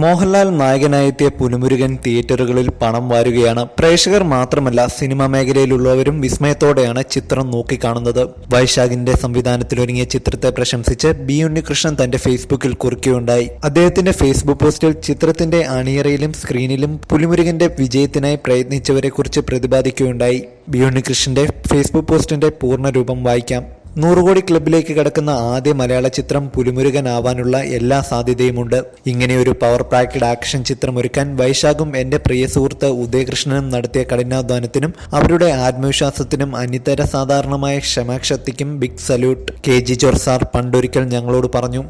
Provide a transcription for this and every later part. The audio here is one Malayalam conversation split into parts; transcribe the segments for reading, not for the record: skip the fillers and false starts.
മോഹൻലാൽ നായകനായെത്തിയ പുലിമുരുകൻ തിയേറ്ററുകളിൽ പണം വാരുകയാണ്. പ്രേക്ഷകർ മാത്രമല്ല സിനിമാ മേഖലയിലുള്ളവരും വിസ്മയത്തോടെയാണ് ചിത്രം നോക്കിക്കാണുന്നത്. വൈശാഖിന്റെ സംവിധാനത്തിലൊരുങ്ങിയ ചിത്രത്തെ പ്രശംസിച്ച് ബി ഉണ്ണികൃഷ്ണൻ തന്റെ ഫേസ്ബുക്കിൽ കുറിക്കുകയുണ്ടായി. അദ്ദേഹത്തിന്റെ ഫേസ്ബുക്ക് പോസ്റ്റിൽ ചിത്രത്തിന്റെ അണിയറയിലും സ്ക്രീനിലും പുലിമുരുകന്റെ വിജയത്തിനായി പ്രയത്നിച്ചവരെക്കുറിച്ച് പ്രതിപാദിക്കുകയുണ്ടായി. ബി ഉണ്ണികൃഷ്ണന്റെ ഫേസ്ബുക്ക് പോസ്റ്റിന്റെ പൂർണ്ണരൂപം വായിക്കാം. 100 കോടി ക്ലബിലേക്ക് കടക്കുന്ന ആദ്യ മലയാള ചിത്രം പുലിമുരുകൻ ആവാനുള്ള എല്ലാ സാധ്യതയുമുണ്ട്. ഇങ്ങനെയൊരു പവർ പാക്ഡ് ആക്ഷൻ ചിത്രം ഒരുക്കാൻ വൈശാഖും എന്റെ പ്രിയ സുഹൃത്ത് ഉദയകൃഷ്ണനും നടത്തിയ കഠിനാധ്വാനത്തിനും അവരുടെ ആത്മവിശ്വാസത്തിനും അനിതര സാധാരണമായ ക്ഷമാശക്തിക്കും big salute. KG George sir പണ്ടൊരിക്കൽ ഞങ്ങളോട് പറഞ്ഞു,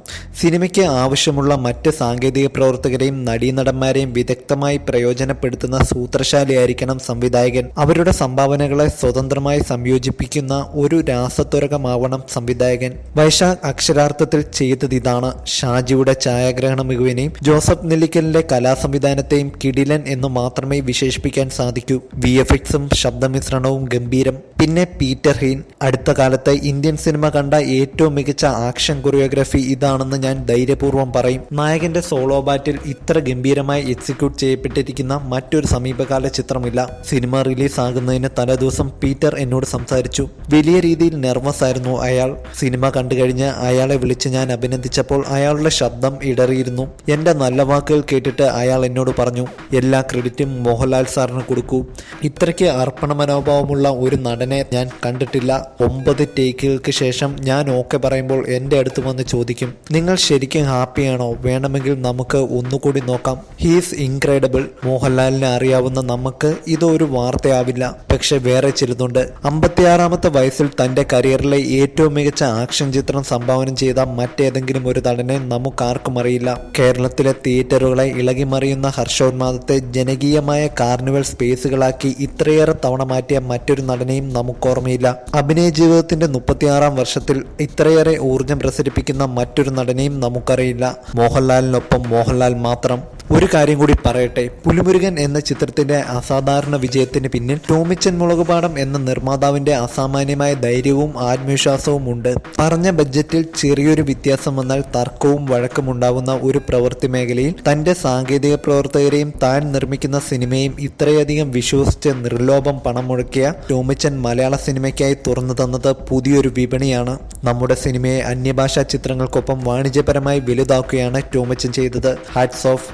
സിനിമയ്ക്ക് ആവശ്യമുള്ള മറ്റ് സാങ്കേതിക പ്രവർത്തകരെയും നടീനടന്മാരെയും വിദഗ്ധമായി പ്രയോജനപ്പെടുത്തുന്ന സൂത്രശാലിയായിരിക്കണം സംവിധായകൻ. അവരുടെ സംഭാവനകളെ സ്വതന്ത്രമായി സംയോജിപ്പിക്കുന്ന ഒരു രാസത്വരകമാണ് സംവിധായകൻ. വൈശാഖ് അക്ഷരാർത്ഥത്തിൽ ചെയ്തതിതാണ്. ഷാജിയുടെ ഛായാഗ്രഹണ മികവിനെയും ജോസഫ് നെല്ലിക്കലിന്റെ കലാസംവിധാനത്തെയും കിടിലൻ എന്ന് മാത്രമേ വിശേഷിപ്പിക്കാൻ സാധിക്കൂ. VFXും ശബ്ദമിശ്രണവും ഗംഭീരം. പിന്നെ പീറ്റർ ഹെയ്ൻ. അടുത്ത കാലത്ത് ഇന്ത്യൻ സിനിമ കണ്ട ഏറ്റവും മികച്ച ആക്ഷൻ കൊറിയോഗ്രാഫി ഇതാണെന്ന് ഞാൻ ധൈര്യപൂർവ്വം പറയും. നായകന്റെ സോളോ ബാറ്റിൽ ഇത്ര ഗംഭീരമായി എക്സിക്യൂട്ട് ചെയ്യപ്പെട്ടിരിക്കുന്ന മറ്റൊരു സമീപകാല ചിത്രമില്ല. സിനിമ റിലീസ് ആകുന്നതിന് തലേദിവസം പീറ്റർ എന്നോട് സംസാരിച്ചു. വലിയ രീതിയിൽ നെർവസ് ആയിരുന്നു അയാൾ. സിനിമ കണ്ടു കഴിഞ്ഞ് അയാളെ വിളിച്ച് ഞാൻ അഭിനന്ദിച്ചപ്പോൾ അയാളുടെ ശബ്ദം ഇടറിയിരുന്നു. എന്റെ നല്ല വാക്കുകൾ കേട്ടിട്ട് അയാൾ എന്നോട് പറഞ്ഞു, എല്ലാ ക്രെഡിറ്റും മോഹൻലാൽ സാറിന് കൊടുക്കൂ. ഇത്രയ്ക്ക് അർപ്പണ മനോഭാവമുള്ള ഒരു നടനെ ഞാൻ കണ്ടിട്ടില്ല. 9 ടേക്കുകൾക്ക് ശേഷം ഞാൻ ഓക്കെ പറയുമ്പോൾ എന്റെ അടുത്ത് വന്ന് ചോദിക്കും, നിങ്ങൾ ശരിക്കും ഹാപ്പിയാണോ? വേണമെങ്കിൽ നമുക്ക് ഒന്നുകൂടി നോക്കാം. He's incredible. മോഹൻലാലിനെ അറിയാവുന്ന നമുക്ക് ഇതൊരു വാർത്തയാവില്ല. പക്ഷെ വേറെ ചിലതുണ്ട്. 56-ാമത്തെ വയസ്സിൽ തന്റെ കരിയറിലെ ഏറ്റവും മികച്ച ആക്ഷൻ ചിത്രം സംഭാവന ചെയ്ത മറ്റേതെങ്കിലും ഒരു നടനെ നമുക്കാർക്കും അറിയില്ല. കേരളത്തിലെ തിയേറ്ററുകളെ ഇളകിമറിയുന്ന ഹർഷോന്മാദത്തെ ജനകീയമായ കാർണിവൽ സ്പേസുകളാക്കി ഇത്രയേറെ തവണ മാറ്റിയ മറ്റൊരു നടനെയും നമുക്കോർമ്മയില്ല. അഭിനയ ജീവിതത്തിന്റെ 36-ാം വർഷത്തിൽ ഇത്രയേറെ ഊർജം പ്രസരിപ്പിക്കുന്ന മറ്റൊരു നടനെയും നമുക്കറിയില്ല. മോഹൻലാലിനൊപ്പം മോഹൻലാൽ മാത്രം. ഒരു കാര്യം കൂടി പറയട്ടെ, പുലിമുരുകൻ എന്ന ചിത്രത്തിന്റെ അസാധാരണ വിജയത്തിന് പിന്നിൽ ടോമിച്ചൻ മുളകുപാടം എന്ന നിർമ്മാതാവിന്റെ അസാമാന്യമായ ധൈര്യവും ആത്മവിശ്വാസവും ഉണ്ട്. പറഞ്ഞ ബഡ്ജറ്റിൽ ചെറിയൊരു വ്യത്യാസം വന്നാൽ തർക്കവും വഴക്കും ഉണ്ടാവുന്ന ഒരു പ്രവൃത്തി മേഖലയിൽ തന്റെ സാങ്കേതിക പ്രവർത്തകരെയും താൻ നിർമ്മിക്കുന്ന സിനിമയും ഇത്രയധികം വിശ്വസിച്ച് നിർലോഭം പണം മുടക്കിയ ടോമിച്ചൻ മലയാള സിനിമയ്ക്കായി തുറന്നു തന്നത് പുതിയൊരു വിപണിയാണ്. നമ്മുടെ സിനിമയെ അന്യഭാഷാ ചിത്രങ്ങൾക്കൊപ്പം വാണിജ്യപരമായി വലുതാക്കുകയാണ് ടോമിച്ചൻ ചെയ്തത്. Hats off.